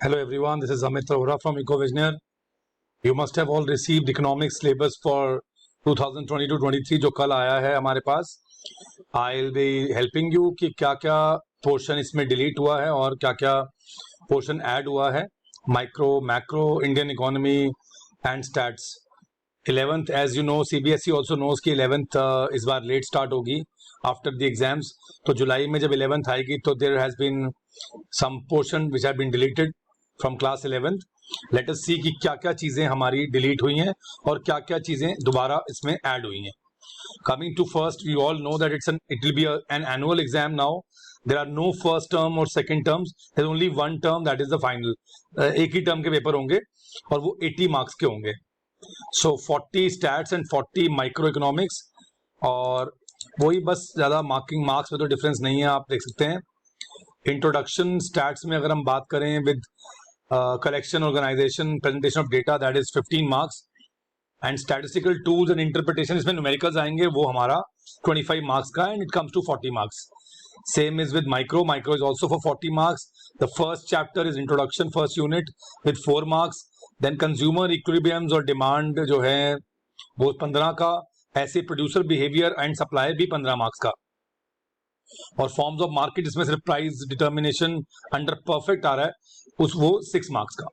Hello everyone, this is Amit Arora from EcoVisionaire. You must have all received economics syllabus for 2022-23 जो कल आया है हमारे पास. I'll be helping you कि क्या-क्या पोर्शन इसमें डिलीट हुआ है और क्या-क्या पोर्शन ऐड हुआ है. Micro, macro, Indian economy and stats. 11th, as you know, CBSE also knows कि 11th इस बार लेट स्टार्ट होगी आफ्टर द एग्जाम्स. तो जुलाई में जब 11th आएगी तो there has been some portion which have been deleted from class 11th. Let us see कि क्या क्या चीजें हमारी डिलीट हुई हैं और क्या क्या चीजें दोबारा इसमें ऐड हुई हैं. Coming to first, you all know that it will be an annual exam now. There are no first term or second terms. There's only one term, that is the final. एक ही term के paper होंगे और वो 80 marks के होंगे. So 40 stats and 40 micro economics. और वही बस ज़्यादा मार्क्स में तो डिफरेंस नहीं है, आप देख सकते हैं. इंट्रोडक्शन स्टैट्स में अगर हम बात करें with collection, organisation, presentation of data, that is 15 marks. And statistical tools and interpretation, इसमें न्यूमेरिकल्स आएंगे, वो हमारा 25 मार्क्स का, and it comes to 40 marks. Same is with micro. Micro is also for 40 marks. The first chapter is introduction, first unit with 4 marks. Then consumer equilibriums और demand जो है वो 15 का. ऐसे प्रोड्यूसर बिहेवियर एंड सप्लाई भी 15 marks का. और forms of market, इसमें सिर्फ प्राइस डिटर्मिनेशन अंडर परफेक्ट आ रहा है, वो 6 मार्क्स का.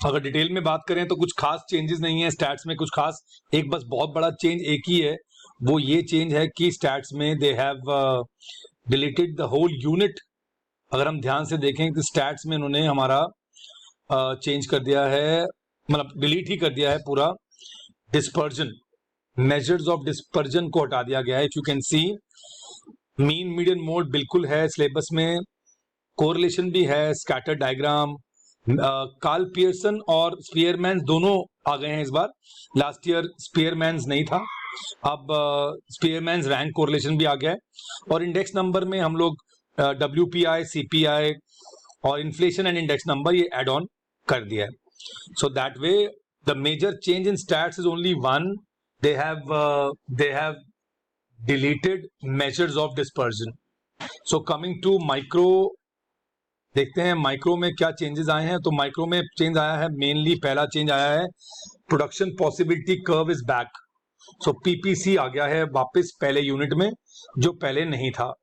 अगर डिटेल में बात करें तो कुछ खास चेंजेस नहीं है स्टैट्स में. कुछ खास, एक बस बहुत बड़ा चेंज एक ही है, वो ये चेंज है कि स्टैट्स में they have deleted the whole unit. अगर हम ध्यान से देखें तो स्टैट्स में उन्होंने हमारा चेंज कर दिया है, मतलब डिलीट ही कर दिया है पूरा डिस्पर्जन. मेजर्स ऑफ डिस्पर्जन को हटा दिया गया है. If you can see, mean median mode बिल्कुल है सिलेबस में, कोरिलेशन भी है, स्कैटर डायग्राम. कार्ल पियर्सन और स्पीयरमैन दोनों आ गए हैं इस बार. लास्ट ईयर स्पीयरमैन नहीं था, अब स्पीयरमैन रैंक कोरिलेशन भी आ गया है. और इंडेक्स नंबर में हम लोग WPI, CPI और इन्फ्लेशन एंड इंडेक्स नंबर ये एड ऑन कर दिया है. So that way the major change in stats is only one. They have deleted measures of dispersion. So coming to micro, देखते हैं माइक्रो में क्या चेंजेस आए हैं. तो माइक्रो में चेंज आया है, मेनली पहला चेंज आया है, production possibility curve is back. So PPC आ गया है वापस पहले यूनिट में, जो पहले नहीं था.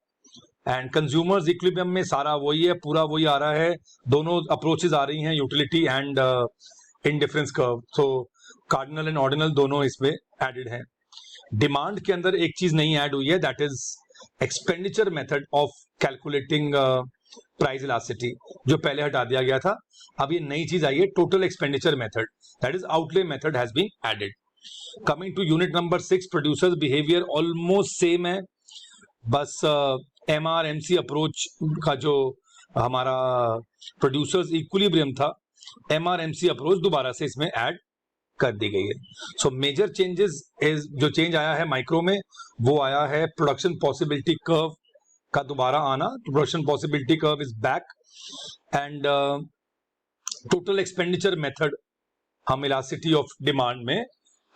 एंड कंज्यूमर्स इक्विलिब्रियम में सारा वही है, पूरा वही आ रहा है. दोनों अप्रोचेस आ रही हैं, utility and indifference curve. So cardinal and ordinal दोनों इसमें एडेड हैं. डिमांड के अंदर एक चीज नहीं ऐड हुई है, that is expenditure method of calculating price elasticity, जो पहले हटा दिया गया था. अब ये नई चीज आई है, total expenditure method, that is outlay method has been added. Coming to unit number 6, producers behaviour almost same है, बस MRMC अप्रोच का जो हमारा प्रोड्यूसर्स इक्विलिब्रियम था, MRMC अप्रोच दोबारा से इसमें ऐड कर दी गई है. सो मेजर चेंजेस इज, जो चेंज आया है माइक्रो में वो आया है प्रोडक्शन पॉसिबिलिटी कर्व का दोबारा आना. Production possibility curve is back. And total expenditure method हम इलास्टिसिटी ऑफ डिमांड में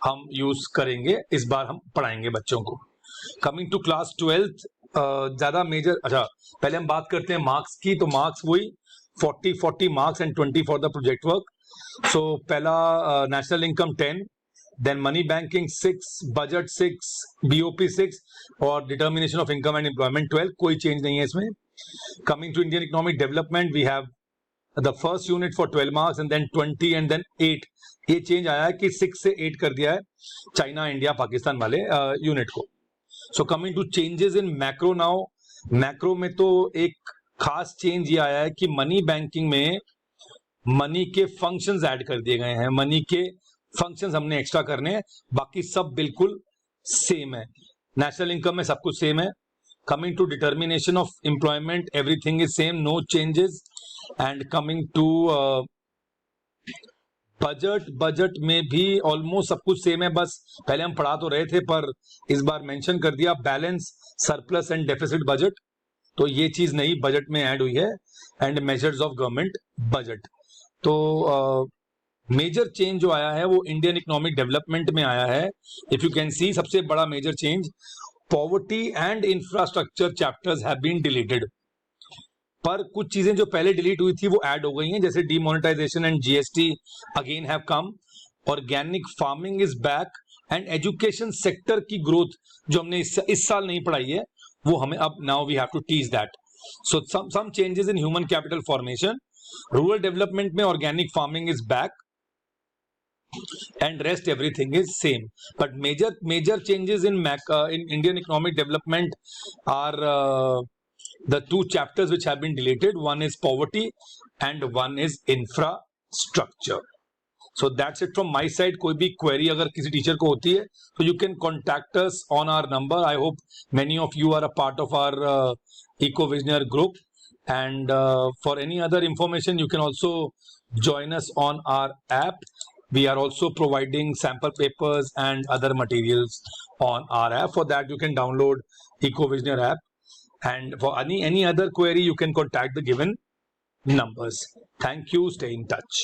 हम यूज करेंगे, इस बार हम पढ़ाएंगे बच्चों को. कमिंग टू क्लास 12th, ज्यादा मेजर, अच्छा पहले हम बात करते हैं मार्क्स की. तो मार्क्स वही 40 marks and 20 for the project work. So पहला national income 10, then money banking 6, budget 6, BOP 6 और determination of income and employment 12. कोई चेंज नहीं है इसमें. Coming to Indian economic development, we have the first unit for 12 marks and then 20 and then 8. ये change आया है कि 6 से 8 कर दिया है चाइना, इंडिया, पाकिस्तान वाले यूनिट को. So coming to changes in macro now. Macro में तो एक खास चेंज ये आया है कि मनी बैंकिंग में मनी के फंक्शंस ऐड कर दिए गए हैं. मनी के फंक्शंस हमने एक्स्ट्रा करने हैं, बाकी सब बिल्कुल सेम है. नेशनल इनकम में सब कुछ सेम है. Coming to determination of employment, everything is same, no changes. And coming to budget में भी ऑलमोस्ट सब कुछ सेम है, बस पहले हम पढ़ा तो रहे थे पर इस बार मेंशन कर दिया, balance, surplus and deficit budget. तो ये चीज नई बजट में ऐड हुई है. And measures of government budget. तो मेजर चेंज जो आया है वो इंडियन इकोनॉमिक डेवलपमेंट में आया है. इफ यू कैन सी, सबसे बड़ा major change, poverty and infrastructure chapters have been deleted. पर कुछ चीजें जो पहले डिलीट हुई थी वो ऐड हो गई हैं, जैसे demonetisation and GST again have come, organic farming is back, and education sector की ग्रोथ जो हमने इस साल नहीं पढ़ाई है वो हमें अब now we have to teach that. So some changes in human capital formation, rural development में organic farming is back, and rest everything is same. But major changes in Indian economic development are the two chapters which have been deleted. One is poverty and one is infrastructure. So that's it from my side. कोई भी query अगर किसी teacher को होती है तो you can contact us on our number. I hope many of you are a part of our EcoVisioneer group, and for any other information you can also join us on our app. We are also providing sample papers and other materials on our app. For that you can download EcoVisioneer app, and for any other query you can contact the given numbers. Thank you. Stay in touch.